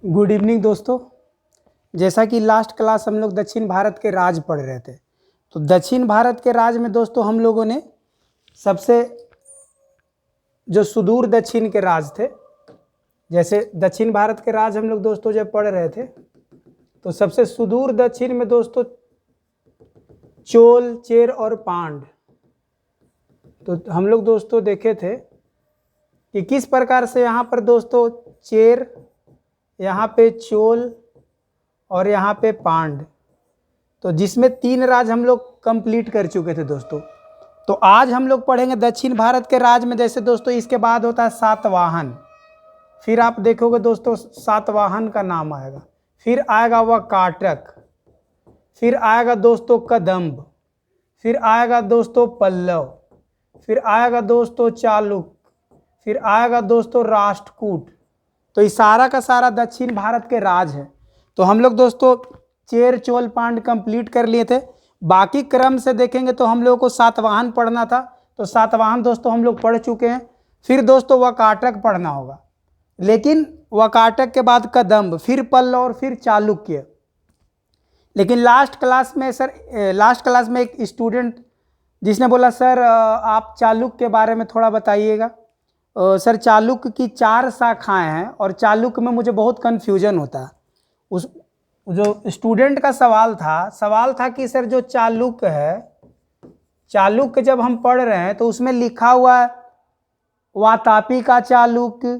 Good evening दोस्तों। जैसा कि लास्ट क्लास हम लोग दक्षिण भारत के राज पढ़ रहे थे, तो दक्षिण भारत के राज में दोस्तों हम लोगों ने सबसे जो सुदूर दक्षिण के राज थे, जैसे दक्षिण भारत के राज हम लोग दोस्तों जब पढ़ रहे थे तो सबसे सुदूर दक्षिण में दोस्तों चोल, चेर और पांड, तो हम लोग दोस्तों देखे थे कि किस प्रकार से यहाँ पर दोस्तों चेर, यहाँ पे चोल और यहाँ पे पांड, तो जिसमें 3 राज हम लोग कंप्लीट कर चुके थे दोस्तों। तो आज हम लोग पढ़ेंगे दक्षिण भारत के राज में। जैसे दोस्तों इसके बाद होता है सातवाहन, फिर आप देखोगे दोस्तों सातवाहन का नाम आएगा, फिर आएगा वकाटक, फिर आएगा दोस्तों कदम्ब, फिर आएगा दोस्तों पल्लव, फिर आएगा दोस्तों चालुक्य, फिर आएगा दोस्तों राष्ट्रकूट। तो ये सारा का सारा दक्षिण भारत के राज है। तो हम लोग दोस्तों चेर, चोल, पांड कंप्लीट कर लिए थे। बाकी क्रम से देखेंगे तो हम लोगों को सातवाहन पढ़ना था, तो सातवाहन दोस्तों हम लोग पढ़ चुके हैं। फिर दोस्तों वकाटक पढ़ना होगा, लेकिन वकाटक के बाद कदम्ब, फिर पल्लव और फिर चालुक्य। लेकिन लास्ट क्लास में एक स्टूडेंट जिसने बोला सर आप चालुक्य के बारे में थोड़ा बताइएगा। सर चालुक्य की 4 शाखाएं हैं और चालुक्य में मुझे बहुत कन्फ्यूजन होता है। उस जो स्टूडेंट का सवाल था कि सर जो चालुक्य है, चालुक्य जब हम पढ़ रहे हैं तो उसमें लिखा हुआ है वातापी का चालुक्य,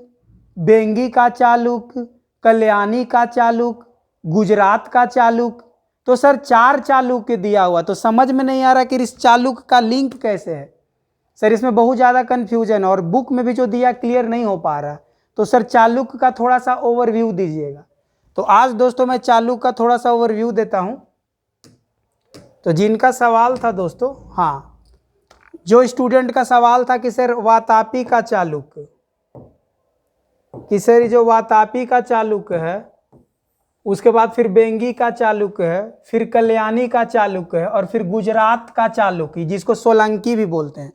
बेंगी का चालुक्य, कल्याणी का चालुक्य, गुजरात का चालुक्य। तो सर 4 चालुक्य दिया हुआ, तो समझ में नहीं आ रहा कि इस चालुक्य का लिंक कैसे है। सर इसमें बहुत ज़्यादा कन्फ्यूजन और बुक में भी जो दिया क्लियर नहीं हो पा रहा। तो सर चालुक्य का थोड़ा सा ओवरव्यू दीजिएगा। तो आज दोस्तों मैं चालुक्य का थोड़ा सा ओवरव्यू देता हूं। तो जिनका सवाल था दोस्तों, हाँ, जो स्टूडेंट का सवाल था कि सर वातापी का चालुक्य, कि सर जो वातापी का चालुक्य है, उसके बाद फिर बेंगी का चालुक्य है, फिर कल्याणी का चालुक्य है और फिर गुजरात का चालुक्य, जिसको सोलंकी भी बोलते हैं।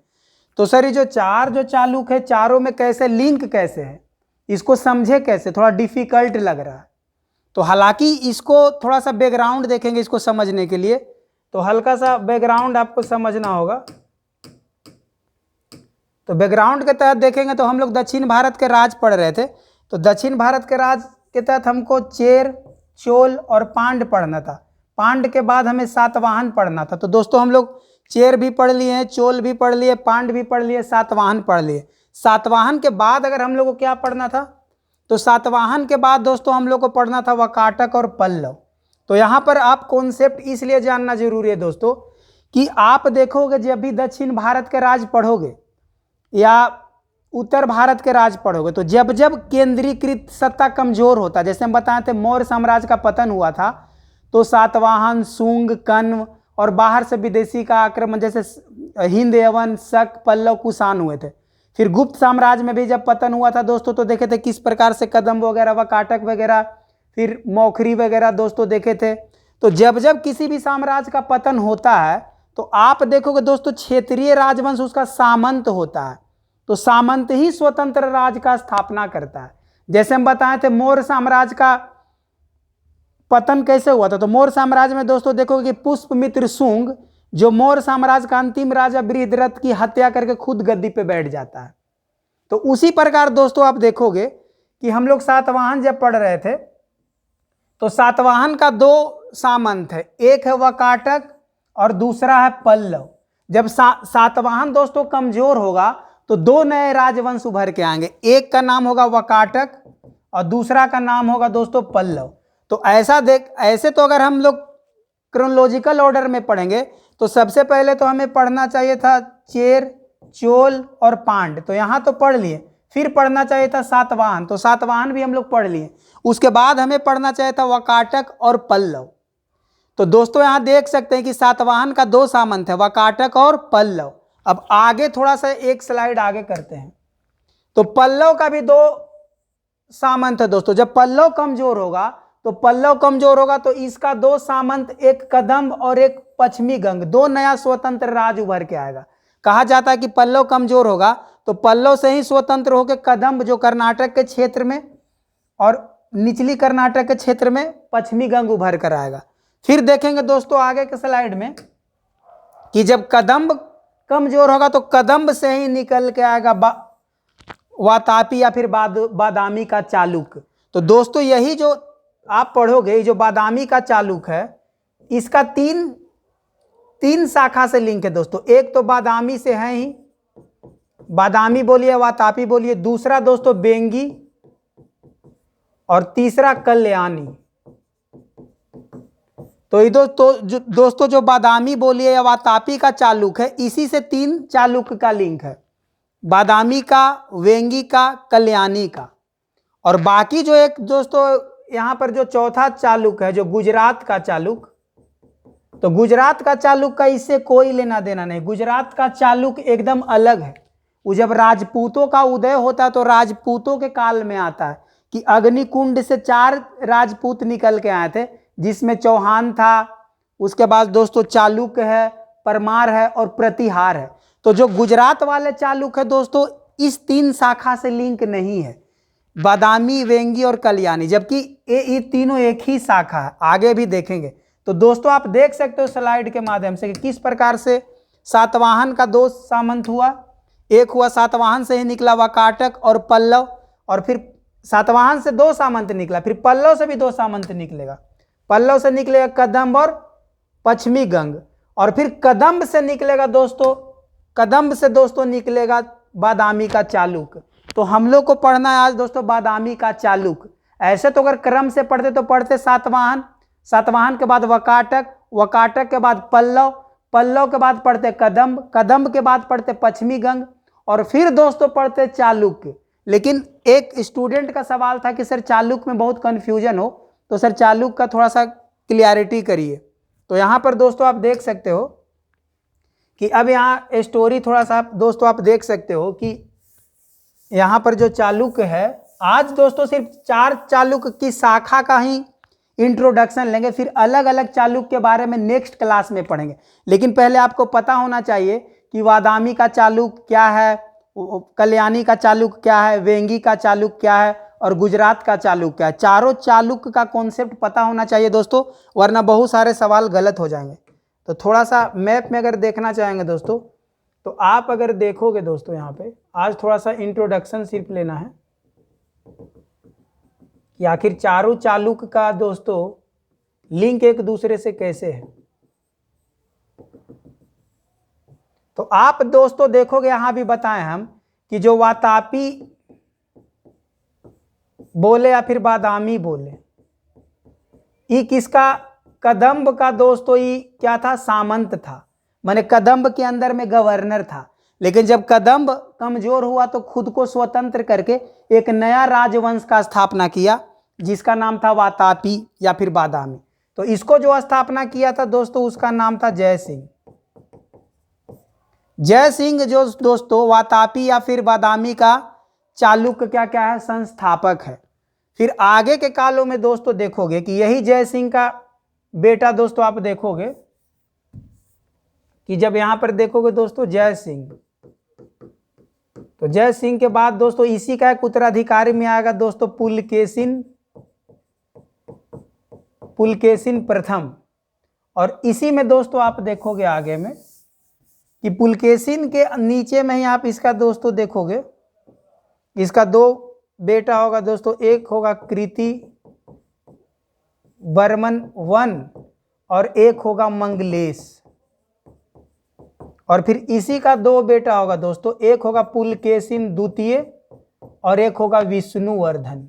तो सर ये जो 4 जो चालुक्य है, चारों में कैसे लिंक कैसे है, इसको समझे कैसे, थोड़ा डिफिकल्ट लग रहा है। तो हालांकि इसको थोड़ा सा बैकग्राउंड देखेंगे इसको समझने के लिए, तो हल्का सा बैकग्राउंड आपको समझना होगा। तो बैकग्राउंड के तहत देखेंगे तो हम लोग दक्षिण भारत के राज पढ़ रहे थे। तो दक्षिण भारत के राज के तहत हमको चेर, चोल और पांड पढ़ना था। पांड के बाद हमें सातवाहन पढ़ना था। तो दोस्तों हम लोग चेर भी पढ़ लिए हैं, चोल भी पढ़ लिए, पांड भी पढ़ लिए, सातवाहन पढ़ लिए। सातवाहन के बाद अगर हम लोग को क्या पढ़ना था, तो सातवाहन के बाद दोस्तों हम लोग को पढ़ना था वकाटक और पल्लव। तो यहाँ पर आप कॉन्सेप्ट इसलिए जानना जरूरी है दोस्तों कि आप देखोगे जब भी दक्षिण भारत के राज पढ़ोगे या उत्तर भारत के राज पढ़ोगे, तो जब जब केंद्रीकृत सत्ता कमजोर होता, जैसे हम बताए थे मौर्य साम्राज्य का पतन हुआ था, तो सातवाहन, शुंग, कण्व और बाहर से विदेशी का आक्रमण जैसे हिंद, यवन, शक, पल्लव, कुषाण हुए थे। फिर गुप्त साम्राज्य में भी जब पतन हुआ था दोस्तों, तो देखे थे किस प्रकार से कदम्ब वगैरह, वकाटक वगैरह, फिर मौखरी वगैरह दोस्तों देखे थे। तो जब जब किसी भी साम्राज्य का पतन होता है तो आप देखोगे दोस्तों क्षेत्रीय राजवंश उसका सामंत होता है। तो सामंत ही स्वतंत्र राज का स्थापना करता है। जैसे हम बताए थे मौर्य साम्राज्य का पतन कैसे हुआ था, तो मौर्य साम्राज्य में दोस्तों देखोगे कि पुष्पमित्र शुंग, जो मौर्य साम्राज्य का अंतिम राजा बृहद्रथ की हत्या करके खुद गद्दी पे बैठ जाता है। तो उसी प्रकार दोस्तों आप देखोगे कि हम लोग सातवाहन जब पढ़ रहे थे तो सातवाहन का 2 सामंत है, एक है वकाटक और दूसरा है पल्लव। जब सातवाहन दोस्तों कमजोर होगा तो 2 नए राजवंश उभर के आएंगे, एक का नाम होगा वकाटक और दूसरा का नाम होगा दोस्तों पल्लव। तो ऐसे तो अगर हम लोग क्रोनोलॉजिकल ऑर्डर में पढ़ेंगे तो सबसे पहले तो हमें पढ़ना चाहिए था चेर, चोल और पांड, तो यहाँ तो पढ़ लिए। फिर पढ़ना चाहिए था सातवाहन, तो सातवाहन भी हम लोग पढ़ लिए। उसके बाद हमें पढ़ना चाहिए था वकाटक और पल्लव। तो दोस्तों यहाँ देख सकते हैं कि सातवाहन का 2 सामंत है, वकाटक और पल्लव। अब आगे थोड़ा सा एक स्लाइड आगे करते हैं। तो पल्लव का भी 2 सामंत है दोस्तों। जब पल्लव कमजोर होगा तो इसका 2 सामंत, एक कदम्ब और एक पश्चिमी गंग, 2 नया स्वतंत्र राज उभर के आएगा। कहा जाता है कि पल्लव कमजोर होगा तो पल्लव से ही स्वतंत्र होकर कदम्ब जो कर्नाटक के क्षेत्र में और निचली कर्नाटक के क्षेत्र में पश्चिमी गंग उभर कर आएगा। फिर देखेंगे दोस्तों आगे के स्लाइड में कि जब कदम्ब कमजोर होगा तो कदम्ब से ही निकल के आएगा वातापी या फिर बादामी का चालुक। तो दोस्तों यही जो आप पढ़ोगे, ये जो बादामी का चालुक है, इसका तीन शाखा से लिंक है दोस्तों। एक तो बादामी से है ही, बादामी बोलिए, वातापी बोलिए, दूसरा दोस्तों बेंगी, और तीसरा कल्याणी। तो ये दोस्तों जो बादामी बोलिए या वातापी का चालुक है, इसी से 3 चालुक का लिंक है, बादामी का, वेंगी का, कल्याणी का। और बाकी जो एक दोस्तों यहाँ पर जो चौथा चालुक है, जो गुजरात का चालुक, तो गुजरात का चालुक का इससे कोई लेना देना नहीं। गुजरात का चालुक एकदम अलग है। वो जब राजपूतों का उदय होता है तो राजपूतों के काल में आता है कि अग्निकुंड से 4 राजपूत निकल के आए थे, जिसमें चौहान था, उसके बाद दोस्तों चालुक है, परमार है और प्रतिहार है। तो जो गुजरात वाले चालुक है दोस्तों, इस 3 शाखा से लिंक नहीं है, बादामी, वेंगी और कल्याणी, जबकि ये तीनों एक ही शाखा है। आगे भी देखेंगे। तो दोस्तों आप देख सकते हो स्लाइड के माध्यम से कि किस प्रकार से सातवाहन का 2 सामंत हुआ। एक हुआ सातवाहन से ही निकला वाकाटक और पल्लव, और फिर सातवाहन से 2 सामंत निकला, फिर पल्लव से भी 2 सामंत निकलेगा। पल्लव से निकलेगा कदम्ब और पश्चिमी गंग, और फिर कदम्ब से निकलेगा दोस्तों, कदम्ब से दोस्तों निकलेगा बादामी का चालुक। तो हम लोग को पढ़ना है आज दोस्तों बादामी का चालुक। ऐसे तो अगर क्रम से पढ़ते तो पढ़ते सातवाहन, सातवाहन के बाद वकाटक, वकाटक के बाद पल्लव, पल्लव के बाद पढ़ते कदम्ब, कदम्ब के बाद पढ़ते पश्चिमी गंग, और फिर दोस्तों पढ़ते चालुक्य। लेकिन एक स्टूडेंट का सवाल था कि सर चालुक में बहुत कन्फ्यूजन हो, तो सर चालुक का थोड़ा सा क्लियरिटी करिए। तो यहाँ पर दोस्तों आप देख सकते हो कि अब यहाँ स्टोरी थोड़ा सा दोस्तों आप देख सकते हो कि यहाँ पर जो चालुक है, आज दोस्तों सिर्फ 4 चालुक की शाखा का ही इंट्रोडक्शन लेंगे, फिर अलग अलग चालुक के बारे में नेक्स्ट क्लास में पढ़ेंगे। लेकिन पहले आपको पता होना चाहिए कि बादामी का चालुक क्या है, कल्याणी का चालुक क्या है, वेंगी का चालुक क्या है और गुजरात का चालुक क्या है। चारों चालुक का कॉन्सेप्ट पता होना चाहिए दोस्तों, वरना बहुत सारे सवाल गलत हो जाएंगे। तो थोड़ा सा मैप में अगर देखना चाहेंगे दोस्तों, तो आप अगर देखोगे दोस्तों, यहाँ पे आज थोड़ा सा इंट्रोडक्शन सिर्फ लेना है कि आखिर चारों चालुक का दोस्तों लिंक एक दूसरे से कैसे है। तो आप दोस्तों देखोगे, यहां भी बताएं हम कि जो वातापी बोले या फिर बादामी बोले, ये किसका, कदम्ब का दोस्तों ये क्या था, सामंत था, माने कदम्ब के अंदर में गवर्नर था। लेकिन जब कदम्ब कमजोर हुआ तो खुद को स्वतंत्र करके एक नया राजवंश का स्थापना किया, जिसका नाम था वातापी या फिर बादामी। तो इसको जो स्थापना किया था दोस्तों, उसका नाम था जय सिंह। जय सिंह जो दोस्तों वातापी या फिर बादामी का चालुक्य क्या क्या है, संस्थापक है। फिर आगे के कालों में दोस्तों देखोगे कि यही जय सिंह का बेटा दोस्तों आप देखोगे कि जब यहां पर देखोगे दोस्तों जय सिंह, तो जय सिंह के बाद दोस्तों इसी का एक उत्तराधिकारी में आएगा दोस्तों पुलकेशिन, पुलकेशिन प्रथम। और इसी में दोस्तों आप देखोगे आगे में कि पुलकेशिन के नीचे में ही आप इसका दोस्तों देखोगे, इसका 2 बेटा होगा दोस्तों, एक होगा कृति बर्मन 1 और एक होगा मंगलेश। और फिर इसी का 2 बेटा होगा दोस्तों, एक होगा पुलकेशिन द्वितीय और एक होगा विष्णुवर्धन।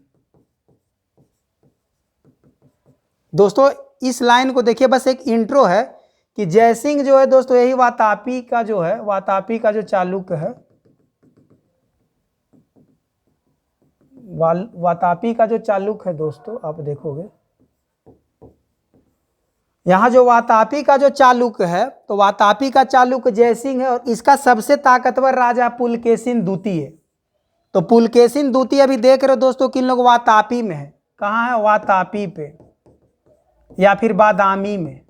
दोस्तों इस लाइन को देखिए, बस एक इंट्रो है कि जय सिंह जो है दोस्तों यही वातापी का जो है, वातापी का जो चालुक्य है, वातापी का जो चालुक्य है दोस्तों आप देखोगे यहाँ जो वातापी का जो चालुक्य है, तो वातापी का चालुक्य जय सिंह है और इसका सबसे ताकतवर राजा पुलकेशिन द्वितीय। तो पुलकेशिन द्वितीय अभी देख रहे हो दोस्तों किन लोग वातापी में है, कहाँ है, वातापी पे या फिर बादामी में।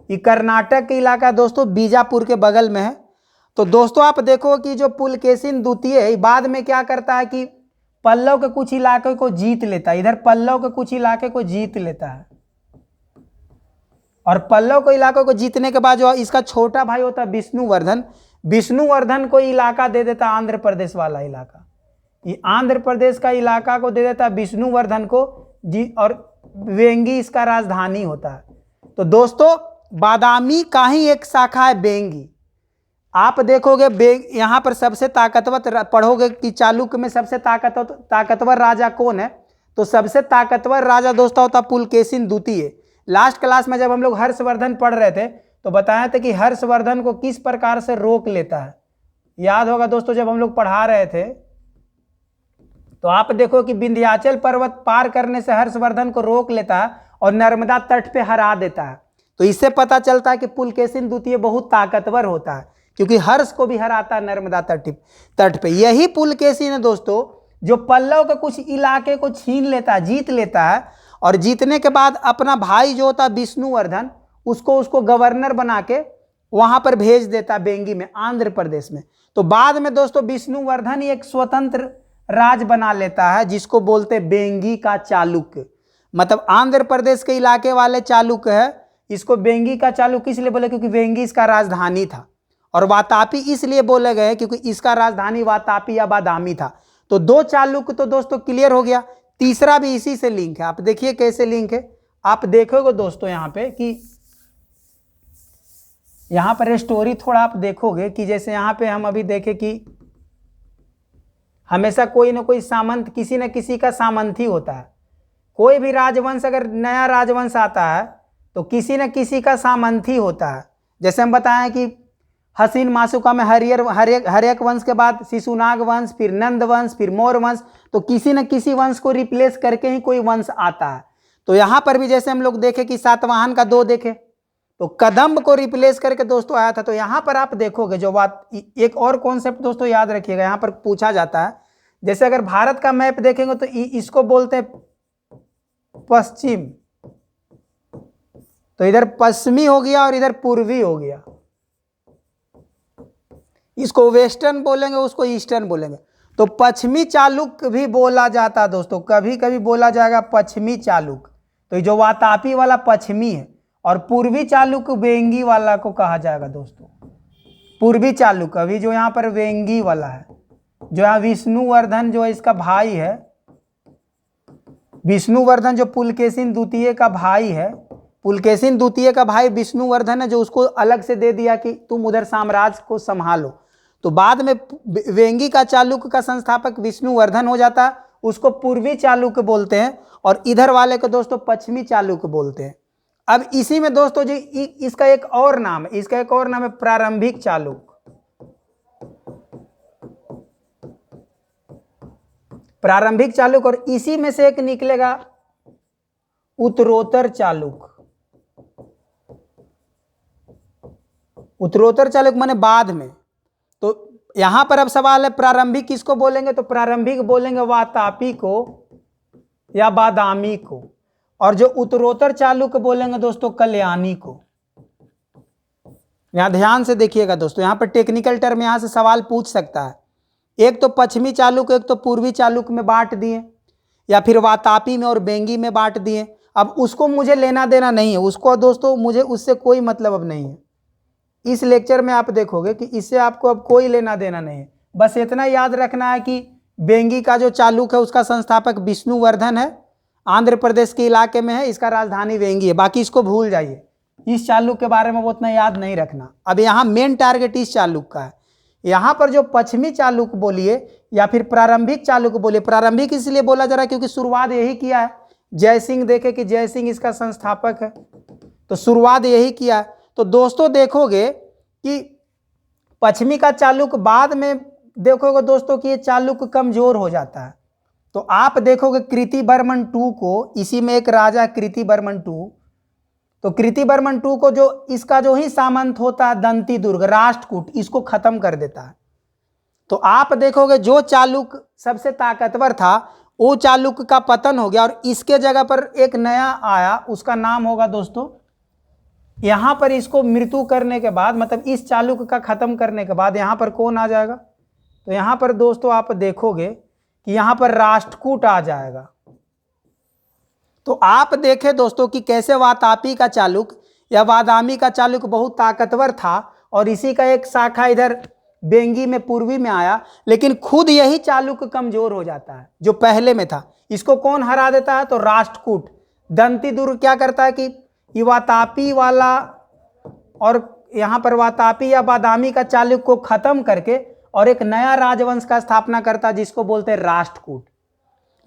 ये कर्नाटक के इलाका दोस्तों बीजापुर के बगल में है। तो दोस्तों आप देखो कि जो पुलकेशिन द्वितीय है बाद में क्या करता है कि पल्लव के कुछ इलाके को जीत लेता है, इधर पल्लव के कुछ इलाके को जीत लेता है, और पल्लव को इलाके को जीतने के बाद जो इसका छोटा भाई होता है विष्णुवर्धन, विष्णुवर्धन को इलाका दे देता आंध्र प्रदेश वाला इलाका, ये आंध्र प्रदेश का इलाका को दे देता विष्णुवर्धन को जी, और वेंगी इसका राजधानी होता है। तो दोस्तों बादामी का ही एक शाखा है वेंगी। आप देखोगे यहाँ पर सबसे ताकतवर पढ़ोगे कि चालुक्य में सबसे ताकतवर राजा कौन है, तो सबसे ताकतवर राजा दोस्तों होता पुलकेशिन द्वितीय। लास्ट क्लास में जब हम लोग हर्षवर्धन पढ़ रहे थे तो बताया था कि हर्षवर्धन को किस प्रकार से रोक लेता है, याद होगा दोस्तों जब हम लोग पढ़ा रहे थे। तो आप देखो कि विंध्याचल पर्वत पार करने से हर्षवर्धन को रोक लेता है और नर्मदा तट पे हरा देता है। तो इससे पता चलता है कि पुलकेशिन द्वितीय बहुत ताकतवर होता है, क्योंकि हर्ष को भी हराता है नर्मदा तट पे। यही पुलकेशिन है दोस्तों जो पल्लव के कुछ इलाके को छीन लेता है, जीत लेता है, और जीतने के बाद अपना भाई जो होता है विष्णुवर्धन उसको गवर्नर बना के वहां पर भेज देता वेंगी में, आंध्र प्रदेश में। तो बाद में दोस्तों विष्णुवर्धन ही एक स्वतंत्र राज बना लेता है जिसको बोलते वेंगी का चालुक्य। मतलब आंध्र प्रदेश के इलाके वाले चालुक्य है, इसको वेंगी का चालुक्य इसलिए बोले क्योंकि वेंगी इसका राजधानी था, और वातापी इसलिए बोले गए क्योंकि इसका राजधानी वातापी या बादामी था। तो दो चालुक्य तो दोस्तों क्लियर हो गया। तीसरा भी इसी से लिंक है, आप देखिए कैसे लिंक है। आप देखोगे दोस्तों यहाँ पे कि यहाँ पर स्टोरी थोड़ा आप देखोगे कि जैसे यहाँ पे हम अभी देखें कि हमेशा कोई ना कोई सामंत, किसी न किसी का सामंती होता है। कोई भी राजवंश अगर नया राजवंश आता है तो किसी न किसी का सामंती होता है। जैसे हम बताएं कि हसीन मासुका में हर्यक वंश के बाद शिशुनाग वंश, फिर नंद वंश, फिर मौर्य वंश, तो किसी न किसी वंश को रिप्लेस करके ही कोई वंश आता है। तो यहाँ पर भी जैसे हम लोग देखें कि सातवाहन का 2 देखे तो कदम्ब को रिप्लेस करके दोस्तों आया था। तो यहाँ पर आप देखोगे जो बात, एक और कॉन्सेप्ट दोस्तों याद रखिएगा, यहाँ पर पूछा जाता है। जैसे अगर भारत का मैप देखेंगे तो इसको बोलते हैं पश्चिम, तो इधर पश्चिमी हो गया और इधर पूर्वी हो गया। इसको वेस्टर्न बोलेंगे, उसको ईस्टर्न बोलेंगे। तो पश्चिमी चालुक्य भी बोला जाता है दोस्तों, कभी कभी बोला जाएगा पश्चिमी चालुक्य। तो जो वातापी वाला पश्चिमी है, और पूर्वी चालुक्य वेंगी वाला को कहा जाएगा दोस्तों, पूर्वी चालुक्य। अभी जो यहाँ पर वेंगी वाला है, जो यहाँ विष्णुवर्धन जो इसका भाई है, विष्णुवर्धन जो पुलकेशिन द्वितीय का भाई है, पुलकेशिन द्वितीय का भाई विष्णुवर्धन है, जो उसको अलग से दे दिया कि तुम उधर साम्राज्य को संभालो। तो बाद में वेंगी का चालुक्य का संस्थापक विष्णुवर्धन हो जाता, उसको पूर्वी चालुक्य बोलते हैं, और इधर वाले को दोस्तों पश्चिमी चालुक्य बोलते हैं। अब इसी में दोस्तों जी इसका एक और नाम है, इसका एक और नाम है प्रारंभिक चालुक्य। प्रारंभिक चालुक्य, और इसी में से एक निकलेगा उत्तरोत्तर चालुक्य। उत्तरोत्तर चालुक्य माने बाद में। तो यहां पर अब सवाल है प्रारंभिक किसको बोलेंगे, तो प्रारंभिक बोलेंगे वातापी को या बादामी को, और जो उत्तरोत्तर चालुक्य बोलेंगे दोस्तों कल्याणी को। यहां ध्यान से देखिएगा दोस्तों, यहां पर टेक्निकल टर्म यहां से सवाल पूछ सकता है। एक तो पश्चिमी चालुक्य, एक तो पूर्वी चालुक्य में बांट दिए, या फिर वातापी में और वेंगी में बांट दिए। अब उसको मुझे लेना देना नहीं है, उसको दोस्तों मुझे उससे कोई मतलब अब नहीं है। इस लेक्चर में आप देखोगे कि इससे आपको अब कोई लेना देना नहीं है। बस इतना याद रखना है कि वेंगी का जो चालुक्य है उसका संस्थापक विष्णुवर्धन है, आंध्र प्रदेश के इलाके में है, इसका राजधानी वेंगी है। बाकी इसको भूल जाइए, इस चालुक्य के बारे में वो उतना याद नहीं रखना। अब यहाँ मेन टारगेट इस चालुक्य का है। यहाँ पर जो पश्चिमी चालुक्य बोलिए या फिर प्रारंभिक चालुक्य बोलिए, प्रारंभिक इसलिए बोला जा रहा है क्योंकि शुरुआत यही किया है जयसिंह। देखे कि जयसिंह इसका संस्थापक है, तो शुरुआत यही किया। तो दोस्तों देखोगे कि पश्चिमी का चालुक्य बाद में देखोगे दोस्तों कि ये चालुक्य कमजोर हो जाता है। तो आप देखोगे कृतिवर्मन 2 को, इसी में एक राजा कृतिवर्मन 2, तो कृतिवर्मन 2 को जो इसका जो ही सामंत होता है दंती दुर्ग, राष्ट्रकूट, इसको खत्म कर देता है। तो आप देखोगे जो चालुक्य सबसे ताकतवर था वो चालुक्य का पतन हो गया, और इसके जगह पर एक नया आया, उसका नाम होगा दोस्तों, यहां पर इसको मृत्यु करने के बाद, मतलब इस चालुक्य का खत्म करने के बाद यहां पर कौन आ जाएगा, तो यहां पर दोस्तों आप देखोगे कि यहाँ पर राष्ट्रकूट आ जाएगा। तो आप देखें दोस्तों कि कैसे वातापी का चालुक्य या बादामी का चालुक्य बहुत ताकतवर था और इसी का एक शाखा इधर बेंगी में पूर्वी में आया, लेकिन खुद यही चालुक्य कमजोर हो जाता है जो पहले में था। इसको कौन हरा देता है? तो राष्ट्रकूट। दंती दुर्ग क्या करता है कि ये वातापी वाला और यहाँ पर वातापी या बादामी का चालुक्य को खत्म करके और एक नया राजवंश का स्थापना करता है जिसको बोलते हैं राष्ट्रकूट।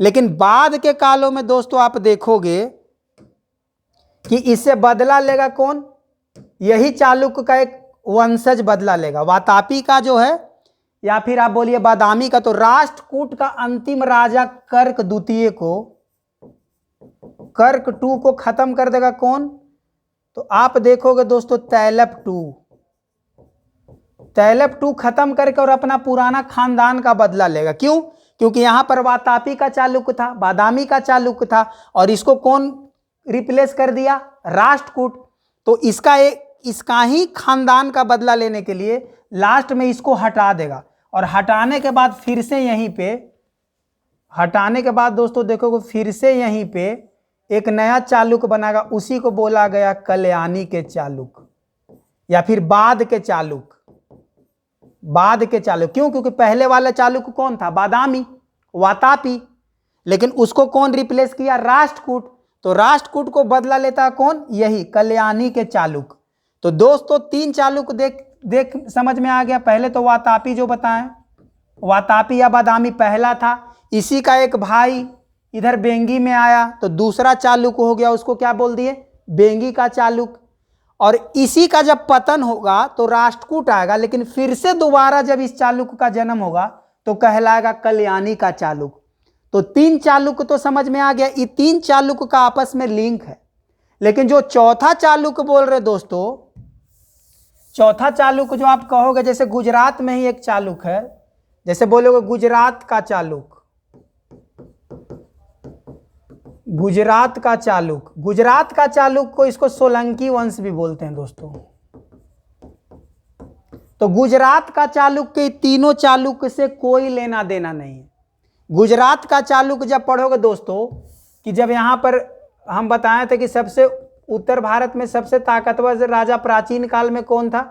लेकिन बाद के कालों में दोस्तों आप देखोगे कि इससे बदला लेगा कौन? यही चालुक्य का एक वंशज बदला लेगा, वातापी का जो है या फिर आप बोलिए बादामी का। तो राष्ट्रकूट का अंतिम राजा कर्क द्वितीय को, कर्क टू को खत्म कर देगा कौन? तो आप देखोगे दोस्तों तैलप टू खत्म करके और अपना पुराना खानदान का बदला लेगा। क्यों? क्योंकि यहां पर वातापी का चालुक्य था, बादामी का चालुक्य था और इसको कौन रिप्लेस कर दिया? राष्ट्रकूट। तो इसका ही खानदान का बदला लेने के लिए लास्ट में इसको हटा देगा और हटाने के बाद फिर से यहीं पे, हटाने के बाद दोस्तों देखोगे फिर से यहीं पे एक नया चालुक्य बनाएगा, उसी को बोला गया कल्याणी के चालुक्य या फिर बाद के चालुक्य। बाद के चालुक्य क्यों? क्योंकि पहले वाला चालुक्य कौन था? बादामी, वातापी, लेकिन उसको कौन रिप्लेस किया? राष्ट्रकूट। तो राष्ट्रकूट को बदला लेता है कौन? यही कल्याणी के चालुक्य। तो दोस्तों तीन चालुक्य देख समझ में आ गया। पहले तो वातापी जो बताएं, वातापी या बादामी पहला था, इसी का एक भाई इधर बेंगी में आया तो दूसरा चालुक्य हो गया, उसको क्या बोल दिए? बेंगी का चालुक्य। और इसी का जब पतन होगा तो राष्ट्रकूट आएगा, लेकिन फिर से दोबारा जब इस चालुक्य का जन्म होगा तो कहलाएगा कल्याणी का चालुक्य। तो तीन चालुक्य तो समझ में आ गया। ये तीन चालुक्य का आपस में लिंक है। लेकिन जो चौथा चालुक्य बोल रहे दोस्तों, चौथा चालुक्य जो आप कहोगे, जैसे गुजरात में ही एक चालुक्य है, जैसे बोलोगे गुजरात का चालुक्य, गुजरात का चालुक्य, गुजरात का चालुक्य को इसको सोलंकी वंश भी बोलते हैं दोस्तों। तो गुजरात का चालुक्य तीनों चालुक्य से कोई लेना देना नहीं है। गुजरात का चालुक्य जब पढ़ोगे दोस्तों कि जब यहाँ पर हम बताए थे कि सबसे उत्तर भारत में सबसे ताकतवर राजा प्राचीन काल में कौन था,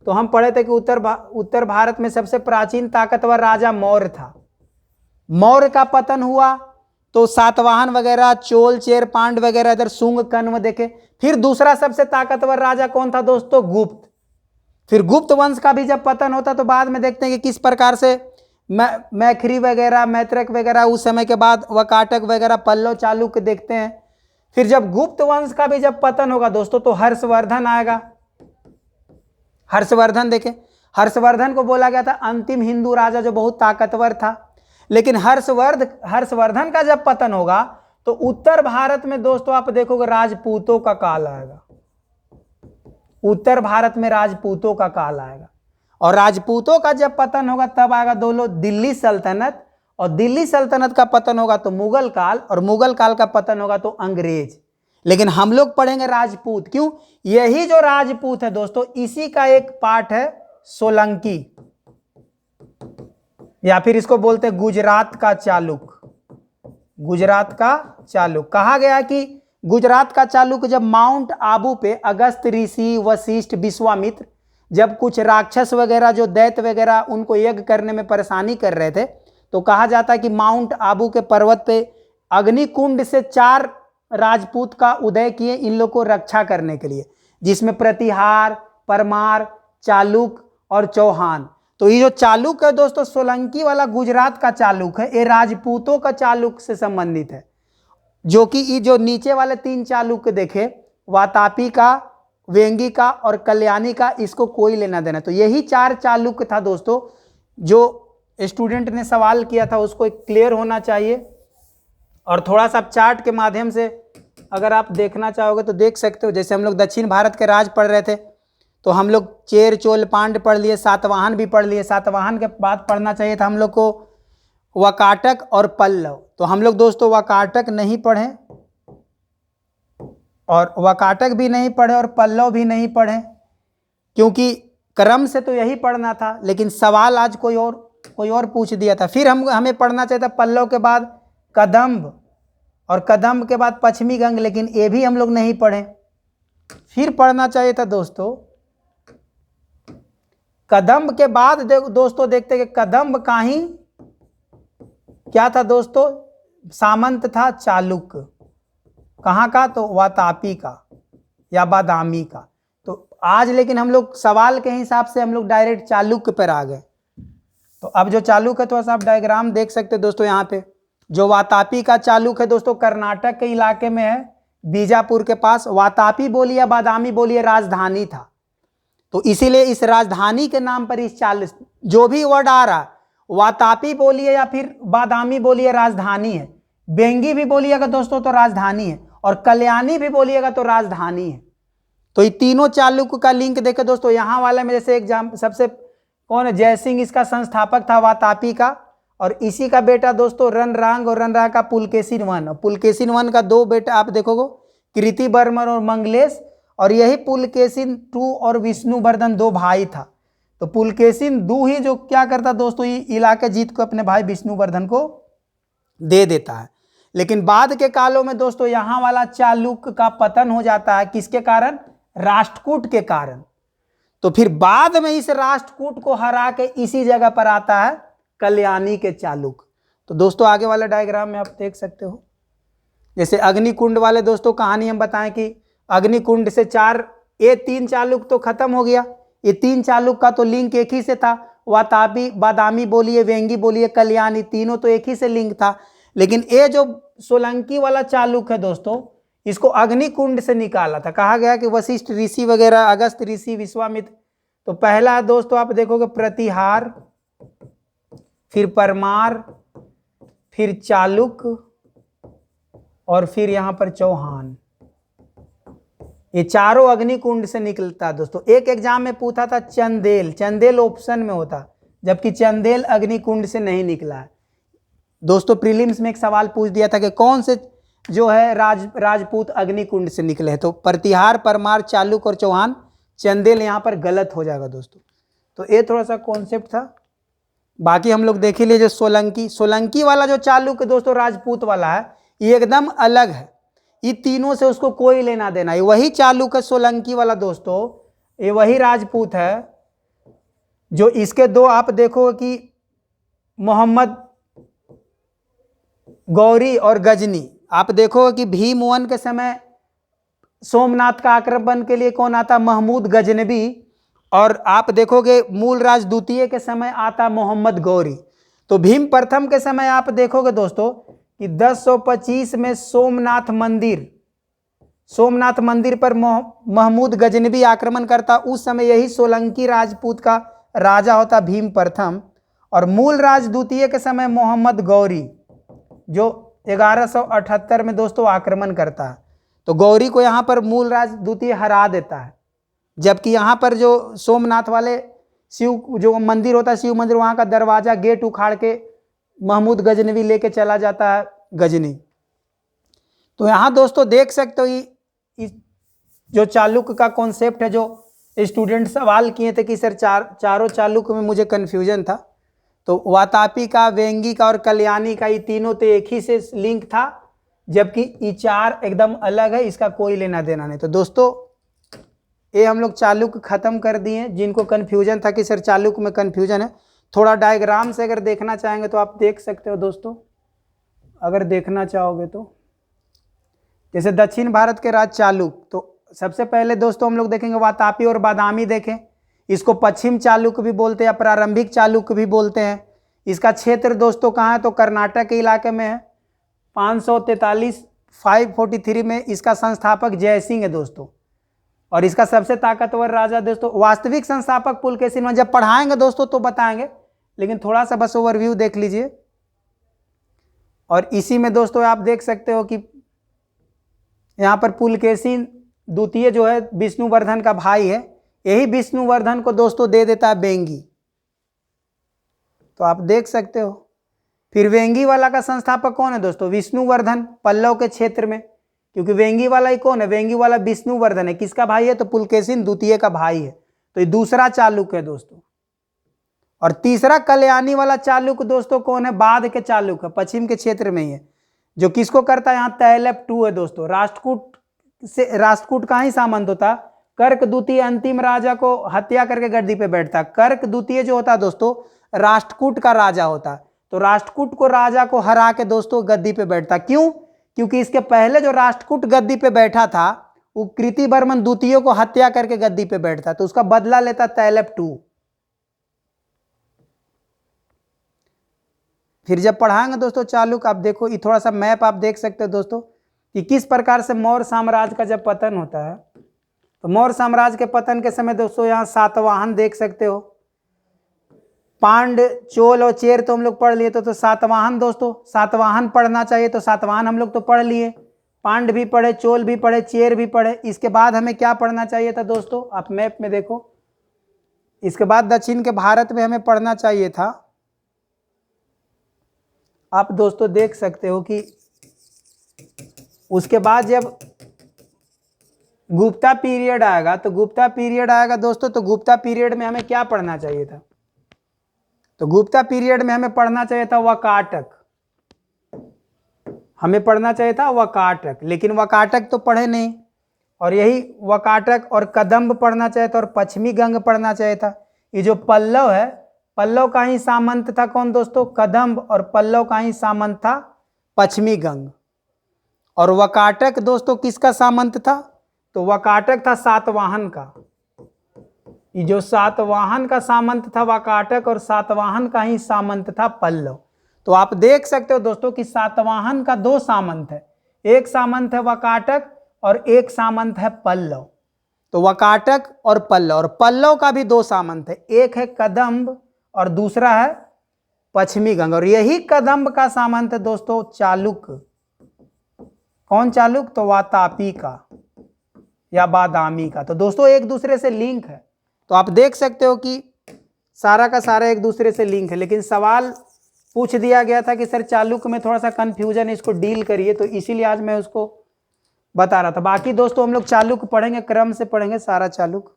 तो हम पढ़े थे कि उत्तर भारत में सबसे प्राचीन ताकतवर राजा मौर्य था। मौर्य का पतन हुआ तो सातवाहन वगैरह, चोल, चेर, पांड वगैरह, इधर शुंग, कण्व देखे। फिर दूसरा सबसे ताकतवर राजा कौन था दोस्तों? गुप्त। फिर गुप्त वंश का भी जब पतन होता तो बाद में देखते हैं कि किस प्रकार से मैखरी वगैरह, मैत्रक वगैरह, उस समय के बाद वकाटक वगैरह, पल्लव, चालुक्य देखते हैं। फिर जब गुप्त वंश का भी जब पतन होगा दोस्तों तो हर्षवर्धन आएगा। हर्षवर्धन देखें, हर्षवर्धन को बोला गया था अंतिम हिंदू राजा जो बहुत ताकतवर था। लेकिन हर्षवर्धन का जब पतन होगा तो उत्तर भारत में दोस्तों आप देखोगे राजपूतों का काल आएगा। उत्तर भारत में राजपूतों का काल आएगा और राजपूतों का जब पतन होगा तब आएगा दोनों दिल्ली सल्तनत, और दिल्ली सल्तनत का पतन होगा तो मुगल काल, और मुगल काल का पतन होगा तो अंग्रेज। लेकिन हम लोग पढ़ेंगे राजपूत। क्यों? यही जो राजपूत है दोस्तों, इसी का एक पार्ट है सोलंकी, या फिर इसको बोलते हैं गुजरात का चालुक्य। गुजरात का चालुक्य कहा गया कि गुजरात का चालुक्य जब माउंट आबू पे अगस्त ऋषि, वशिष्ठ, विश्वामित्र जब कुछ राक्षस वगैरह जो दैत्य वगैरह उनको यज्ञ करने में परेशानी कर रहे थे, तो कहा जाता है कि माउंट आबू के पर्वत पे अग्निकुंड से 4 राजपूत का उदय किए इन लोग को रक्षा करने के लिए, जिसमें प्रतिहार, परमार, चालुक्य और चौहान। तो ये जो चालुक्य है दोस्तों, सोलंकी वाला गुजरात का चालुक्य है, ये राजपूतों का चालुक्य से संबंधित है। जो कि ये जो नीचे वाले 3 चालुक्य देखे, वातापी का, वेंगी का और कल्याणी का, इसको कोई लेना देना। तो यही 4 चालुक्य था दोस्तों। जो स्टूडेंट ने सवाल किया था उसको क्लियर होना चाहिए। और थोड़ा सा चार्ट के माध्यम से अगर आप देखना चाहोगे तो देख सकते हो। जैसे हम लोग दक्षिण भारत के राज पढ़ रहे थे तो हम लोग चेर, चोल, पांड पढ़ लिए, सातवाहन भी पढ़ लिए। सातवाहन के बाद पढ़ना चाहिए था हम लोग को वकाटक और पल्लव। तो हम लोग दोस्तों वकाटक नहीं पढ़े, और वकाटक भी नहीं पढ़े और पल्लव भी नहीं पढ़े, क्योंकि क्रम से तो यही पढ़ना था, लेकिन सवाल आज कोई और कोई और पूछ दिया था। फिर हमें पढ़ना चाहिए था पल्लव के बाद कदम्ब, और कदम्ब के बाद पश्चिमी गंग, लेकिन ये भी हम लोग नहीं पढ़े। फिर पढ़ना चाहिए था दोस्तों कदम्ब के बाद दोस्तों देखते कि कदम्ब का ही क्या था दोस्तों, सामंत था चालुक्य। कहाँ का, तो वातापी का या बादामी का। तो आज लेकिन हम लोग सवाल के हिसाब से हम लोग डायरेक्ट चालुक्य पर आ गए। तो अब जो चालुक्य है, थोड़ा सा आप डायग्राम देख सकते हैं दोस्तों। यहाँ पे जो वातापी का चालुक्य है दोस्तों, कर्नाटक के इलाके में है, बीजापुर के पास। वातापी बोलिए या बादामी बोलिए राजधानी था, तो इसीलिए इस राजधानी के नाम पर इस जो भी वर्ड आ रहा, वातापी बोलिए या फिर बादामी बोलिए राजधानी है, बेंगी भी बोलिएगा दोस्तों तो राजधानी है, और कल्याणी भी बोलिएगा तो राजधानी है। तो ये तीनों चालुक्य का लिंक देखे दोस्तों। यहाँ वाले में जैसे एग्जाम सबसे कौन है, जयसिंह इसका संस्थापक था वातापी का, और इसी का बेटा दोस्तों रणरांग, और रणरांग का पुलकेशिन वन। पुलकेशिन वन का दो बेटा आप देखोगे, कृति बर्मन और मंगलेश, और यही पुलकेशिन टू और विष्णुवर्धन दो भाई था। तो पुलकेशिन दू ही जो क्या करता दोस्तों, ये इलाके जीत को अपने भाई विष्णुवर्धन को दे देता है। लेकिन बाद के कालों में दोस्तों यहाँ वाला चालुक्य का पतन हो जाता है, किसके कारण, राष्ट्रकूट के कारण। तो फिर बाद में इस राष्ट्रकूट को हरा के इसी जगह पर आता है कल्याणी के चालुक्य। तो दोस्तों आगे वाले डायग्राम में आप देख सकते हो, जैसे अग्निकुंड वाले दोस्तों कहानी हम बताएं कि अग्निकुंड से ये तीन चालुक्य तो खत्म हो गया। ये तीन चालुक्य का तो लिंक एक ही से था, वातापी, बादामी बोलिए, वेंगी बोलिए, कल्याणी, तीनों तो एक ही से लिंक था। लेकिन ये जो सोलंकी वाला चालुक्य है दोस्तों, इसको अग्निकुंड से निकाला था। कहा गया कि वशिष्ठ ऋषि वगैरह, अगस्त ऋषि, विश्वामित्र। तो पहला दोस्तों आप देखोगे प्रतिहार, फिर परमार, फिर चालुक्य, और फिर यहां पर चौहान। ये चारों अग्निकुंड से निकलता दोस्तों। एक एग्जाम में पूछा था चंदेल, चंदेल ऑप्शन में होता, जबकि चंदेल अग्निकुंड से नहीं निकला है दोस्तों। प्रीलिम्स में एक सवाल पूछ दिया था कि कौन से जो है राजपूत अग्निकुंड से निकले हैं, तो प्रतिहार, परमार, चालुक्य और चौहान। चंदेल यहाँ पर गलत हो जाएगा दोस्तों। तो ये थोड़ा सा कॉन्सेप्ट था। बाकी हम लोग देख लीजिए सोलंकी वाला जो चालुक्य दोस्तों राजपूत वाला है, ये एकदम अलग है। ये तीनों से उसको कोई लेना देना, ये वही चालुक्य सोलंकी वाला दोस्तों, ये वही राजपूत है जो इसके दो आप देखो कि मोहम्मद गौरी और गजनी। आप देखो कि भीमवन के समय सोमनाथ का आक्रमण के लिए कौन आता, महमूद गजनबी, और आप देखोगे मूलराज द्वितीय के समय आता मोहम्मद गौरी। तो भीम प्रथम के समय आप देखोगे दोस्तों कि 1025 में सोमनाथ मंदिर पर महमूद गजनबी आक्रमण करता। उस समय यही सोलंकी राजपूत का राजा होता भीम प्रथम, और मूलराज द्वितीय के समय मोहम्मद गौरी जो 1178 में दोस्तों आक्रमण करता है। तो गौरी को यहाँ पर मूलराज द्वितीय हरा देता है, जबकि यहाँ पर जो सोमनाथ वाले शिव जो मंदिर होता है, शिव मंदिर, वहाँ का दरवाजा गेट उखाड़ के महमूद गजनवी लेके चला जाता है गजनी। तो यहाँ दोस्तों देख सकते हो ये जो चालुक्य का कॉन्सेप्ट है, जो स्टूडेंट सवाल किए थे कि सर चारों चालुक्य में मुझे कन्फ्यूजन था। तो वातापी का, वेंगी का और कल्याणी का, ये तीनों तो एक ही से लिंक था, जबकि ये चार एकदम अलग है, इसका कोई लेना देना नहीं। तो दोस्तों ये हम लोग चालुक्य खत्म कर दिए। जिनको कन्फ्यूजन था कि सर चालुक्य में कन्फ्यूजन है, थोड़ा डायग्राम से अगर देखना चाहेंगे तो आप देख सकते हो दोस्तों, अगर देखना चाहोगे तो। जैसे दक्षिण भारत के राज चालुक्य, तो सबसे पहले दोस्तों हम लोग देखेंगे वातापी और बादामी देखें। इसको पश्चिम चालुक्य भी बोलते हैं या प्रारंभिक चालुक्य भी बोलते हैं। इसका क्षेत्र दोस्तों कहाँ है, तो कर्नाटक के इलाके में है। 543 में इसका संस्थापक जयसिंह है दोस्तों, और इसका सबसे ताकतवर राजा दोस्तों, वास्तविक संस्थापक पुलकेशिन। जब पढ़ाएंगे दोस्तों तो बताएंगे, लेकिन थोड़ा सा बस ओवरव्यू देख लीजिए। और इसी में दोस्तों आप देख सकते हो कि यहाँ पर पुलकेशिन द्वितीय जो है विष्णुवर्धन का भाई है, यही विष्णुवर्धन को दोस्तों दे देता है वेंगी। तो आप देख सकते हो। फिर वेंगी वाला का संस्थापक कौन है दोस्तों, विष्णुवर्धन, पल्लव के क्षेत्र में। क्योंकि वेंगी वाला ही कौन है, वेंगी वाला विष्णुवर्धन है। किसका भाई है, तो पुलकेशिन द्वितीय का भाई है। तो ये दूसरा चालुक्य है दोस्तों। और तीसरा कल्याणी वाला चालुक्य दोस्तों कौन है? बाद के चालुक्य, पश्चिम के क्षेत्र में ही है, जो किसको करता है? यहाँ तैलप 2 है दोस्तों। राष्ट्रकूट का ही सामंत होता। कर्क द्वितीय अंतिम राजा को हत्या करके गद्दी पे बैठता। कर्क द्वितीय जो होता है दोस्तों राष्ट्रकूट का राजा होता। तो राष्ट्रकूट को राजा को हरा के दोस्तों गद्दी पे बैठता। क्यों? क्योंकि इसके पहले जो राष्ट्रकूट गद्दी पे बैठा था वो कृतिवर्मन द्वितीय को हत्या करके गद्दी पे बैठता, तो उसका बदला लेता तैलप 2। फिर जब पढ़ाएंगे दोस्तों चालुक्य, आप देखो ये थोड़ा सा मैप आप देख सकते हो दोस्तों कि किस प्रकार से मौर्य साम्राज्य का जब पतन होता है। तो मौर्य साम्राज्य के पतन के समय दोस्तों यहाँ सातवाहन देख सकते हो। पांड, चोल और चेर तो हम लोग पढ़ लिए। तो सातवाहन दोस्तों, सातवाहन पढ़ना चाहिए, तो सातवाहन हम लोग तो पढ़ लिए। पांड भी पढ़े, चोल भी पढ़े, चेर भी पढ़े। इसके बाद हमें क्या पढ़ना चाहिए था दोस्तों? आप मैप में देखो, इसके बाद दक्षिण के भारत में हमें पढ़ना चाहिए था। आप दोस्तों देख सकते हो कि उसके बाद जब गुप्ता पीरियड आएगा, तो गुप्ता पीरियड आएगा दोस्तों, तो गुप्ता पीरियड में हमें क्या पढ़ना चाहिए था? तो गुप्ता पीरियड में हमें पढ़ना चाहिए था वकाटक। हमें पढ़ना चाहिए था वकाटक, लेकिन वकाटक तो पढ़े नहीं। और यही वकाटक और कदम्ब पढ़ना चाहिए था और पश्चिमी गंग पढ़ना चाहिए था। ये जो पल्लव है, पल्लव का ही सामंत था कौन दोस्तों? कदम्ब। और पल्लव का ही सामंत था पश्चिमी गंग। और वकाटक दोस्तों किसका सामंत था? तो वकाटक था सातवाहन का। ये जो सातवाहन का सामंत था वकाटक, और सातवाहन का ही सामंत था पल्लव। तो आप देख सकते हो दोस्तों कि सातवाहन का 2 सामंत है, एक सामंत है वकाटक और एक सामंत है पल्लव। तो वकाटक और पल्लव का भी 2 सामंत है, एक है कदम्ब और दूसरा है पश्चिमी गंग। और यही कदम्ब का सामंत है दोस्तों चालुक्य। कौन चालुक्य? तो वातापी का या बादामी का। तो दोस्तों एक दूसरे से लिंक है। तो आप देख सकते हो कि सारा का सारा एक दूसरे से लिंक है। लेकिन सवाल पूछ दिया गया था कि सर चालुक्य में थोड़ा सा कंफ्यूजन है, इसको डील करिए, तो इसीलिए आज मैं उसको बता रहा था। बाकी दोस्तों हम लोग चालुक्य पढ़ेंगे, क्रम से पढ़ेंगे सारा चालुक्य।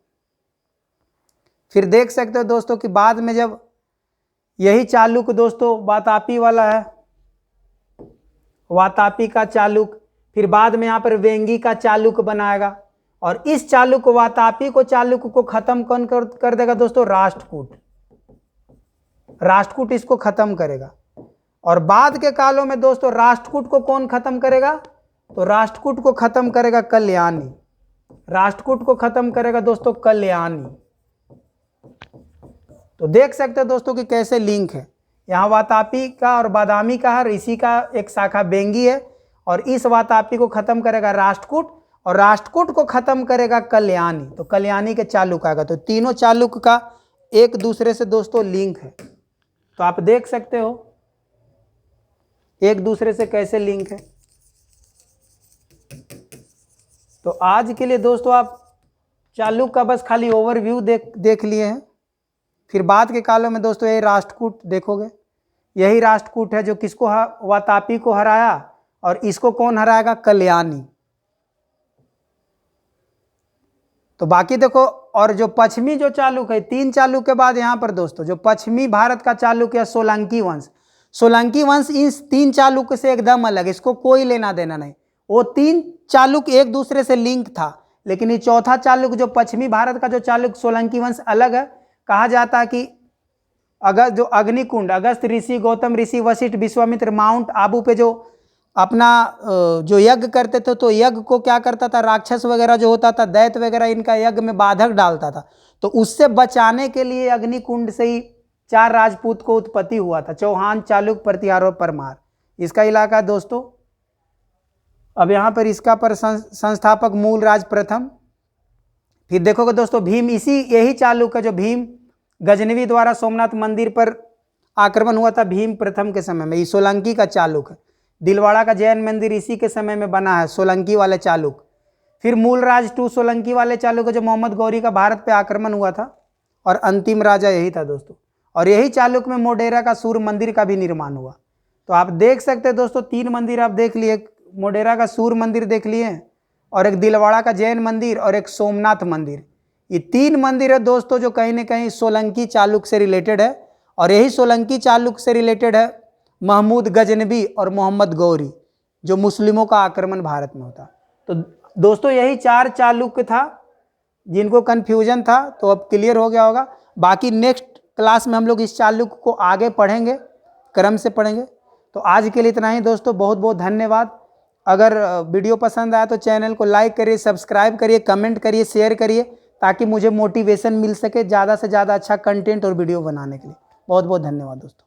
फिर देख सकते हो दोस्तों कि बाद में जब यही चालुक्य दोस्तों वातापी वाला है, वातापी का चालुक्य, फिर बाद में यहाँ पर वेंगी का चालुक्य बनाएगा। और इस चालुक्य वातापी को चालुक्य को खत्म कौन कर देगा दोस्तों? राष्ट्रकूट। राष्ट्रकूट इसको खत्म करेगा। और बाद के कालों में दोस्तों राष्ट्रकूट को कौन खत्म करेगा? तो राष्ट्रकूट को खत्म करेगा कल्याणी। राष्ट्रकूट को खत्म करेगा दोस्तों कल्याणी। तो देख सकते हो दोस्तों कि कैसे लिंक है। यहाँ वातापी का और बादामी का है, इसी का एक शाखा बेंगी है। और इस वातापी को खत्म करेगा राष्ट्रकूट, और राष्ट्रकूट को खत्म करेगा कल्याणी। तो कल्याणी के चालुक्य आएगा। तो तीनों चालुक्य का एक दूसरे से दोस्तों लिंक है। तो आप देख सकते हो एक दूसरे से कैसे लिंक है। तो आज के लिए दोस्तों आप चालुक्य का बस खाली ओवरव्यू देख लिए हैं। फिर बाद के कालों में दोस्तों यही राष्ट्रकूट देखोगे। यही राष्ट्रकूट है जो किसको वातापी को हराया, और इसको कौन हराएगा? कल्याणी। तो बाकी देखो, और जो पश्चिमी जो चालुक्य है, 3 चालुक्य के बाद यहाँ पर दोस्तों जो पश्चिमी भारत का चालुक्य है सोलंकी वंश। सोलंकी वंश इस 3 चालुक्य से एकदम अलग, इसको कोई लेना देना नहीं। वो 3 चालुक्य एक दूसरे से लिंक था, लेकिन ये चौथा चालुक्य जो पश्चिमी भारत का जो चालुक्य सोलंकी वंश अलग है। कहा जाता है कि अगस्त जो अग्निकुंड, अगस्त ऋषि, गौतम ऋषि, वशिष्ठ, विश्वामित्र माउंट आबू पे जो अपना जो यज्ञ करते थे, तो यज्ञ को क्या करता था? राक्षस वगैरह जो होता था, दैत्य वगैरह, इनका यज्ञ में बाधक डालता था। तो उससे बचाने के लिए अग्निकुंड से ही 4 राजपूत को उत्पत्ति हुआ था, चौहान, चालुक्य, प्रतिहार और परमार। इसका इलाका दोस्तों। अब यहाँ पर इसका पर संस्थापक मूलराज प्रथम। फिर देखोगे दोस्तों भीम, यही चालुक्य जो भीम गजनवी द्वारा सोमनाथ मंदिर पर आक्रमण हुआ था भीम प्रथम के समय में, ये सोलंकी का चालुक्य। दिलवाड़ा का जैन मंदिर इसी के समय में बना है, सोलंकी वाले चालुक्य। फिर मूलराज 2 सोलंकी वाले चालुक्य जो मोहम्मद गौरी का भारत पे आक्रमण हुआ था, और अंतिम राजा यही था दोस्तों। और यही चालुक्य में मोढेरा का सूर्य मंदिर का भी निर्माण हुआ। तो आप देख सकते हैं दोस्तों 3 मंदिर आप देख लिए, मोढेरा का सूर्य मंदिर देख लिए, और एक दिलवाड़ा का जैन मंदिर, और एक सोमनाथ मंदिर। ये 3 मंदिर है दोस्तों जो कहीं ना कहीं सोलंकी चालुक्य से रिलेटेड है। और यही सोलंकी चालुक्य से रिलेटेड है महमूद गजनबी और मोहम्मद गौरी, जो मुस्लिमों का आक्रमण भारत में होता। तो दोस्तों यही 4 चालुक्य था, जिनको कन्फ्यूजन था तो अब क्लियर हो गया होगा। बाकी नेक्स्ट क्लास में हम लोग इस चालुक्य को आगे पढ़ेंगे, क्रम से पढ़ेंगे। तो आज के लिए इतना ही दोस्तों, बहुत बहुत धन्यवाद। अगर वीडियो पसंद आया तो चैनल को लाइक करिए, सब्सक्राइब करिए, कमेंट करिए, शेयर करिए, ताकि मुझे मोटिवेशन मिल सके ज़्यादा से ज़्यादा अच्छा कंटेंट और वीडियो बनाने के लिए। बहुत बहुत धन्यवाद दोस्तों।